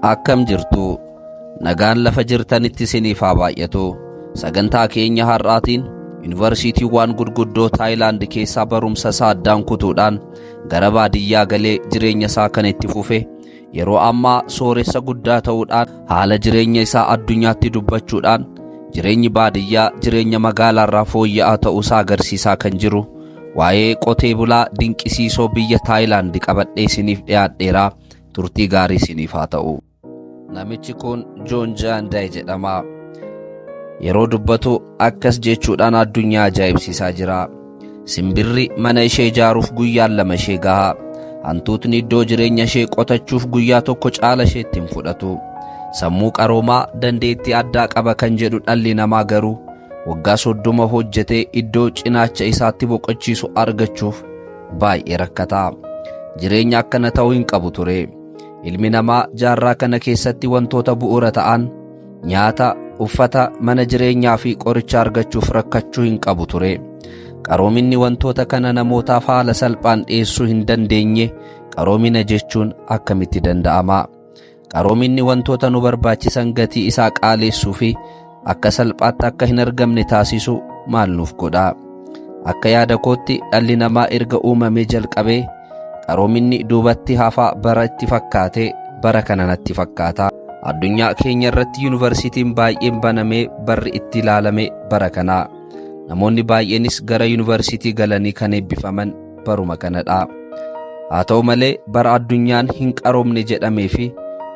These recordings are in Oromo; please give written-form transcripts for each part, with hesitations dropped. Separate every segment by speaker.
Speaker 1: Akkam jirtu nagaan lafa jirtanitti isiniif haa baay'atu. Sagantaa keenya har'aatiin yuunivarsiitiiwwan gurguddoo Taayilaand keessaa barumsa isaa addaan kutuudhaan gara baadiyyaa galee jireenya isaa kan itti fufe, yeroo ammaa sooressa guddaa ta'uudhaan haala jireenya isaa addunyaatti dubbachuudhaan jireenyi baadiyyaa jireenya magaalaarraa fooyya'aa ta'uusaa agarsiisaa kan jiru waa'ee qotee bulaa dinqisiisoo biyya Taayilaand qabadhee isiniif dhiyaadheera. Turtii gaarii isiniif haa ta'u. Namichi kun Joon Jaandaay jedhama. Yeroo dubbatu akkas jechuudhaan addunyaa ajaa'ibsiisaa jira. Simbirri mana ishee ijaaruuf guyyaan 2 ishee gaha. Hantuutni iddoo jireenya ishee qotachuuf guyyaa 1 caala isheetti hin fudhatu. Sammuu qaroomaa dandeettii addaa qaba kan jedhu dhalli namaa garuu waggaa 30 hojjetee iddoo cinaacha isaatti boqochiisu argachuuf baay'ee rakkata. Jireenya akkana ta'uu hin qabu ture. Ilmi namaa jaarraa kana keessatti wantoota bu'uura ta'an nyaata, uffata, mana jireenyaa fi qoricha argachuuf rakkachuu hin qabu ture. Qaroominni wantoota kana namootaaf haala salphaan dhiyeessuu hin dandeenye qaroomina jechuun akkamitti danda'ama? Qaroominni wantoota nu barbaachisan gatii isaa qaaleessuu fi akka salphaatti akka hin argamne taasisu maal nuuf godha? Akka yaada kootti dhalli namaa erga uumamee jalqabee qaroominni duubatti hafaa bara itti fakkaate bara kana natti fakkaata. Addunyaa keenya irratti yuunivarsiitiin baay'een banamee barri itti ilaalame bara kana. Namoonni baay'eenis gara yuunivarsiitii galanii kan eebbifaman baruma kanadha. Haa ta'u malee bara addunyaan hin qaroomne jedhamee fi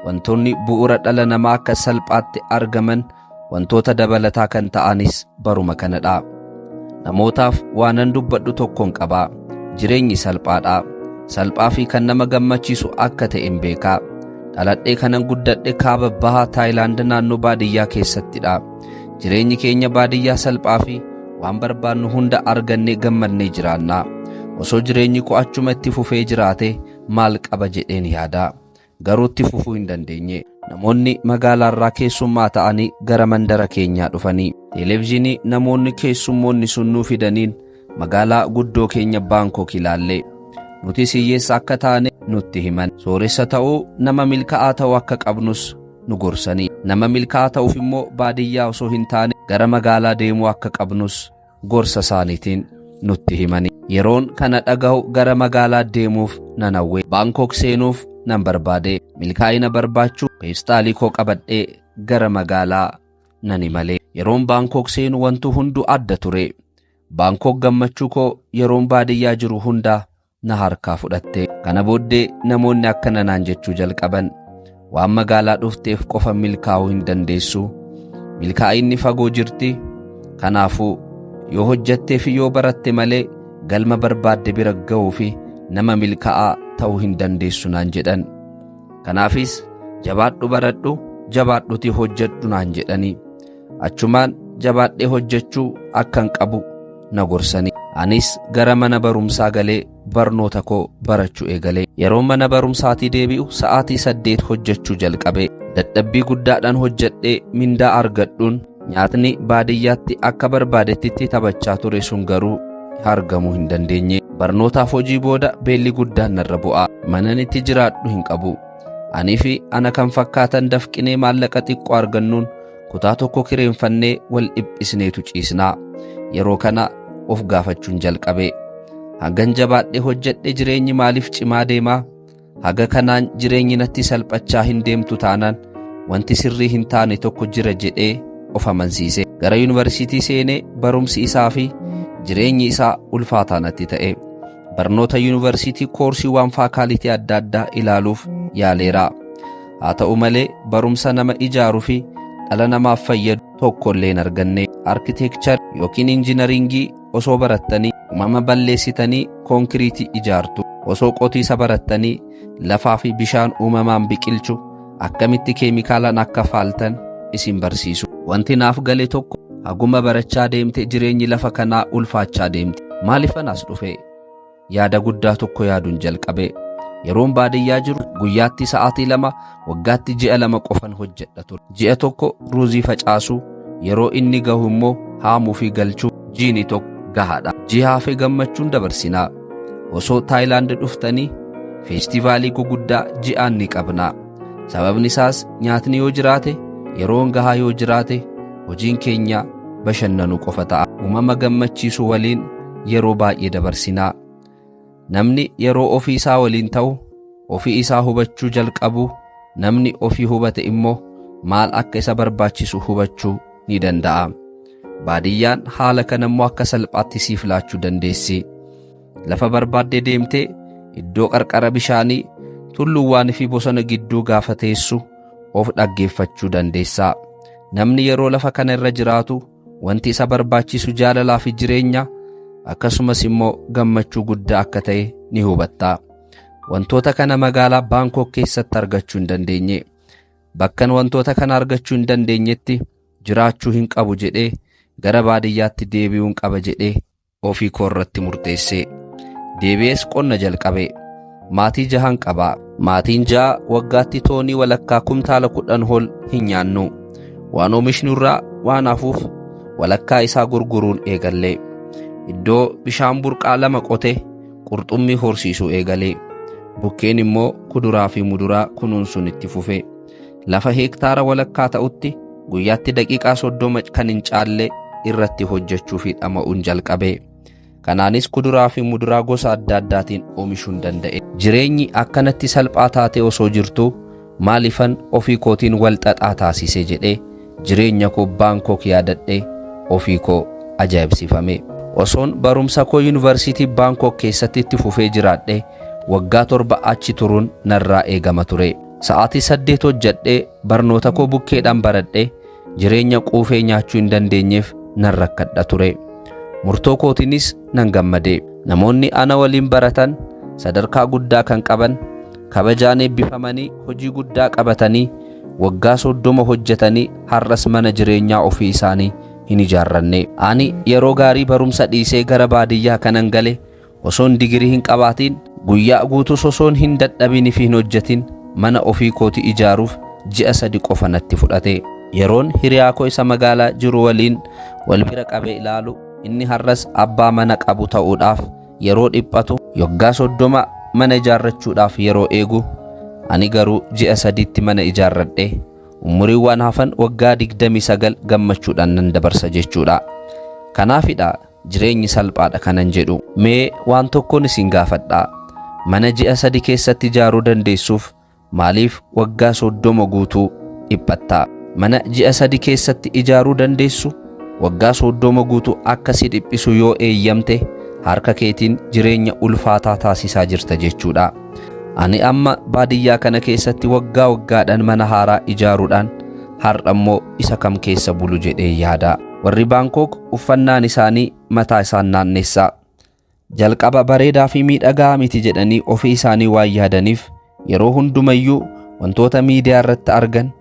Speaker 1: wantoonni bu'uura dhala namaa akka salphaatti argaman wantoota dabalataa kan ta'anis baruma kanadha. Namootaaf waanan dubbadhu tokkoon qaba. Jireenyi salphaadha. Salphaa fi kan nama gammachiisu akka ta'e hin beeka. Dhaladhee kanan guddadhe kaaba bahaa Taayilaand naannoo baadiyyaa keessattidha. Jireenyi keenya baadiyyaa salphaa fi waan barbaannu hunda argannee gammadnee jiraanna. Osoo jireenyi koo achuma itti fufee jiraate maal qaba jedheen yaada. Garuu itti fufuu hin dandeenye. Namoonni magaalaarraa keessummaa ta'anii gara mandara keenyaa dhufanii televezyiinii namoonni keessummoonni sun nuu fidaniin magaalaa guddoo keenya Baankok ilaalle. Nuti hiyyeessa akka taane nutti himan. Sooressa ta'uu nama milkaa'aa ta'uu akka qabnus nu gorsanii. Nama milkaa'aa ta'uuf immoo baadiyyaa osoo hin taane gara magaalaa deemuu akka qabnus gorsa isaaniitiin nutti himani. Yeroon kana dhaga'u gara magaalaa deemuuf nan hawwe. Baankok seenuuf nan barbaade. Milkaa'ina barbaachuu peestaalii koo qabadhee gara magaalaa nan imale. Yeroon Baankok seenu wantu hundu adda ture. Baankok gammachuu koo yeroon baadiyyaa jiru hundaa na harkaa fudhatte. Kana booddee namoonni akkana naan jechuu jalqaban. Waan magaalaa dhufteef qofa milkaa'uu hin dandeessu. Milkaa'inni fagoo jirti. Kanaafuu yoo hojjettee fi yoo baratte malee galma barbaadde bira ga'uu fi nama milkaa'aa ta'uu hin dandeessu naan jedhan. Kanaafis jabaadhu baradhu, jabaadhutii hojjedhu naan jedhani. Achumaan jabaadhee hojjechuu akkan qabu na gorsani. Anis gara mana barumsaa galee barnoota koo barachuu eegale. Yeroo mana barumsaatii deebi'u sa'aatii 8 hojjechuu jalqabe. Dadhabbii guddaadhaan hojjedhee mindaa argadhuun nyaatni baadiyyaatti akka barbaadetti taphachaa ture sun garuu argamuu hin dandeenye. Barnootaaf hojii booda beelli guddaan narra bu'a. Manan itti jiraadhu hin qabu. Anii fi ana kan fakkaatan dafqinee maallaqa xiqqoo argannuun kutaa tokko kireeffannee wal dhiphisneetu ciisnaa. Yeroo kana of gaafachuun jalqabe. Hangan jabaadhee hojjedhe jireenyi maaliif cimaa deemaa? Haga kanaan jireenyi natti salphachaa hin deemtu taanaan wanti sirrii hin taane tokko jira jedhee of amansiise. Gara yuunivarsiitii seenee barumsi isaa fi jireenyi isaa ulfaataa natti ta'e. Barnoota yuunivarsiitii koorsiiwwan faakaalitii adda addaa ilaaluuf yaaleera. Haa ta'u malee barumsa nama ijaaruu fi dhala namaaf fayyadu tokkollee hin arganne. Arkiteekchar yookiin injiinaringii osoo barattanii uumama balleessitanii konkiriitii ijaartu. Osoo qotiisa barattanii lafaa fi bishaan uumamaan biqilchu akkamitti keemikaalaan akka faaltan isin barsiisu. Wanti naaf gale tokko haguma barachaa deemte jireenyi lafa kanaa ulfaachaa deemti. Maaliifan as dhufe? Yaada guddaa tokko yaaduun jalqabe. Yeroon baadiyyaa jiru guyyaatti sa'aatii 2, waggaatti ji'a 2 qofan hojjedha ture. Ji'a tokko ruuzii facaasuu, yeroo inni gahu immoo haamuu fi galchuu jiini tokko gahaadha. Ji'aa fi gammachuun dabarsinaa. Osoo Taayilaand dhuftanii feestivaalii guguddaa ji'aan ni qabna. Sababni isaas nyaatni yoo jiraate, yeroon gahaa yoo jiraate, hojiin keenya bashannanuu qofa ta'a. Uumama gammachiisu waliin yeroo baay'ee dabarsinaa. Namni yeroo ofii isaa waliin ta'u, ofii isaa hubachuu jalqabu, namni ofii hubate immoo maal akka isa barbaachisu hubachuu ni danda'a. Baadiyyaan haala kanammoo akka salphaatti siif laachuu dandeessi. Lafa barbaaddee deemtee iddoo qarqara bishaanii, tulluuwwanii fi bosona gidduu gaafa teessu of dhaggeeffachuu dandeessa. Namni yeroo lafa kana irra jiraatu wanti isa barbaachisu jaalalaa fi jireenya, akkasumas immoo gammachuu guddaa akka ta'e ni hubatta. Wantoota kana magaalaa Baankok keessatti argachuu hin dandeenye. Bakkan wantoota kana argachuu hin dandeenyetti jiraachuu hin qabu jedhee gara baadiyyaatti deebi'uun qaba jedhee ofii koo irratti murteesse. Deebi'ees qonna jalqabe. Maatii 6 qaba. Maatiin 6 waggaatti toonii walakkaa kumtaala 10 ol hin nyaannu. Waan oomishnu irraa waan hafuuf walakkaa isaa gurguruun eegalle. Iddoo bishaan burqaa 2 qote qurxummii horsiisuu eegale. Bukkeen immoo kuduraa fi muduraa kunuunsuun itti fufe. Lafa hektaara walakkaa ta'utti guyyaatti daqiiqaa 30 kan hin caalle irratti hojjechuu fi dhama'uun jalqabe. Kanaanis kuduraa fi muduraa gosa adda addaatiin oomishuun danda'e. Jireenyi akkanatti salphaa taate osoo jirtu maalifan ofii kootiin wal xaxaa taasise jedhee jireenya koo Baankok yaadadhee ofii koo ajaa'ibsiifame. Osoon barumsa koo yuunivarsiitii Baankok keessatti itti fufee jiraadhee waggaa 7 achi turuun narraa eegama ture. Sa'aatii 8 hojjedhee barnoota koo bukkeedhaan baradhee jireenya quufee nyaachuu hin dandeenyeef nan rakkadha ture. Murtoo kootiinis nan gammade. Namoonni ana waliin baratan sadarkaa guddaa kan qaban, kabajaan eebbifamanii hojii guddaa qabatanii waggaa 30 hojjetanii har'as mana jireenyaa ofii isaanii hin ijaarranne. Ani yeroo gaarii barumsa dhiisee gara baadiyyaa kanan gale osoon digirii hin qabaatiin, guyyaa guutuu osoon hin dadhabinii fi hin hojjetin mana ofii kooti ijaaruuf ji'a 3 qofa natti fudhate. Yeroon hiriyaa koo isa magaalaa jiru waliin wal bira qabee ilaalu, inni har'as abbaa mana qabu ta'uudhaaf yeroo dhiphatu, waggaa 30 mana ijaarrachuudhaaf yeroo eegu, ani garuu ji'a 3tti mana ijaarradhe umuriiwwan hafan waggaa 29 gammachuudhaan nan dabarsa jechuudha. Kanaafidha jireenyi salphaadha kanan jedhu. Mee waan tokkoon isin gaafadha. Mana ji'a 3 keessatti ijaaruu dandeessuuf maaliif waggaa 30 guutuu dhiphatta? Mana ji'a 3 keessatti ijaaruu dandeessu waggaa 30 guutuu akkasii dhiphisu yoo eeyyamte harka keetiin jireenya ulfaataa taasisaa jirta jechuudha. Ani amma baadiyyaa kana keessatti waggaa waggaadhaan mana haaraa ijaaruudhaan har'a immoo isa kam keessa bulu jedhee yaada. Warri Baankok uffannaan isaanii mataa isaan naannessaa. Jalqaba bareedaa fi miidhagaa miti jedhanii ofii isaanii waan yaadaniif yeroo hundumayyuu wantoota miidiyaa irratti argan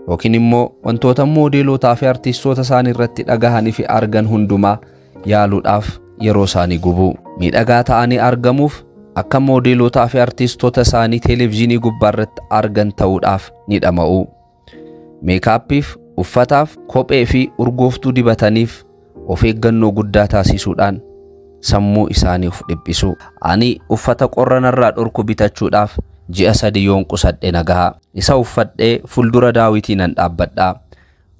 Speaker 1: yookiin immoo wantoota moodeelotaa fi artistoota isaanii irratti dhagahanii fi argan hundumaa yaaluudhaaf yeroo isaanii gubu. Miidhagaa ta'anii argamuuf akka moodeelotaa fi artistoota isaanii televiziyoonii gubbaa irratti argan ta'uudhaaf ni dhama'u. Meekaappiif, uffataaf, kophee fi urgooftuu dibataniif of eeggannoo guddaa taasisuudhaan sammuu isaanii of dhiphisu. Ani uffata qorranarraa dhorku bitachuudhaaf ji'a 3 yoon qusadhe nagaha. Isa uffadhee fuuldura Daawitii nan dhaabbadha.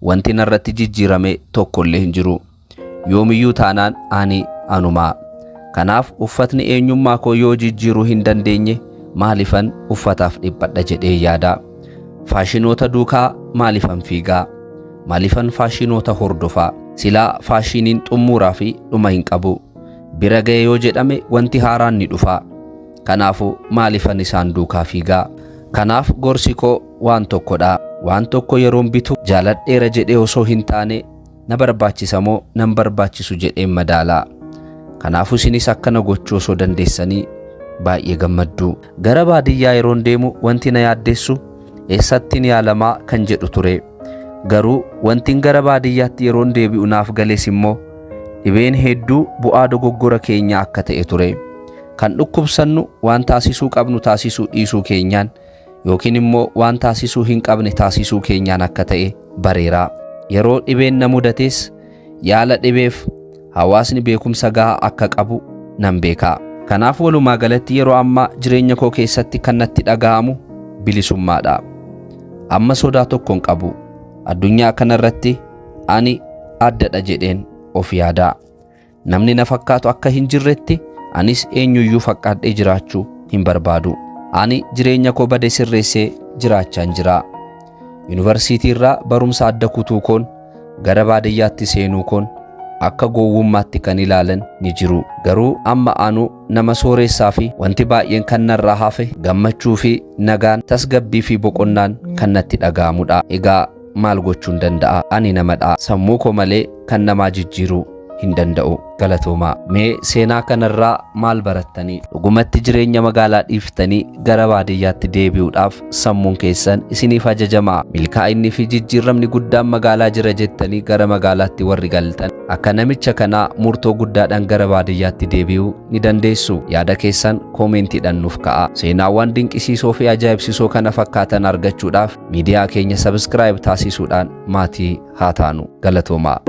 Speaker 1: Wanti narratti jijjiirame tokkollee hin jiru. Yoomiyyuu taanaan ani anumaa. Kanaaf uffatni eenyummaa koo yoo jijjiiruu hin dandeenye maalifan uffataaf dhiphadha jedhee yaada. Faashinoota duukaa maalifan fiigaa? Maalifan faashinoota hordofaa? Silaa faashiniin xumuraa fi dhuma hin qabu. Bira ga'e yoo jedhame wanti haaraan ni dhufa. Kanaafu maalifan isaan duukaa fiigaa? Kanaaf gorsi koo waan tokkodha. Waan tokko yeroon bitu jaaladheera jedhee osoo hin taane na barbaachisa moo nan barbaachisu jedheen madaalaa. Kanaafu isinis akkana gochuu osoo dandeessanii baay'ee gammaddu. Gara baadiyyaa yeroon deemu wanti na yaaddeessu eessattiin yaalamaa kan jedhu ture. Garuu wantiin gara baadiyyaatti yeroon deebi'u naaf galees immoo dhibeen hedduu bu'aa dogoggora keenya akka ta'e ture. Kan dhukkubsannu waan taasisuu qabnu taasisuu dhiisuu keenyaan yookiin immoo waan taasisuu hin qabne taasisuu keenyaan akka ta'e bareera. Yeroo dhibeen na mudates yaala dhibeef hawaasni beekumsa gahaa akka qabu nan beeka. Kanaaf walumaa galatti yeroo ammaa jireenya koo keessatti kan natti dhaga'amu bilisummaadha. amma sodaa tokkoon qabu. Addunyaa kanarratti ani addadha jedheen of yaadaa. Namni na fakkaatu akka hin jirretti anis eenyuyyuu fakkaadhee jiraachuu hin barbaadu. Ani jireenya koo bade sirreessee jiraachaan jira. Yuunivarsiitii irraa barumsa adda kutuu koon gara baadiyyaatti seenuu koon akka gowwummaatti kan ilaalan ni jiru. Garuu amma anu nama sooressaa fi wanti baay'een kan narraa hafe gammachuu fi nagaan tasgabbii fi boqonnaan kan natti dhaga'amudha. Egaa maal gochuun danda'a? Ani namadha. Sammuu koo malee kan namaa jijjiiruu hin danda'u. Galatoomaa. Mee seenaa kanarraa maal barattanii? Dhugumatti jireenya magaalaa dhiiftanii gara baadiyyaatti deebi'uudhaaf sammuun keessan isiniif ajajamaa? Milkaa'inni fi jijjiiramni guddaan magaalaa jira jettanii gara magaalaatti warri galtan akka namicha kanaa murtoo guddaadhaan gara baadiyyaatti deebi'uu ni dandeessu? Yaada keessan koomentiidhaan nuuf ka'a. Seenaawwan dinqisiisoo fi ajaa'ibsiisoo kana fakkaatan argachuudhaaf miidiyaa keenya subscribe taasisuudhaan maatii haa taanu. Galatoomaa.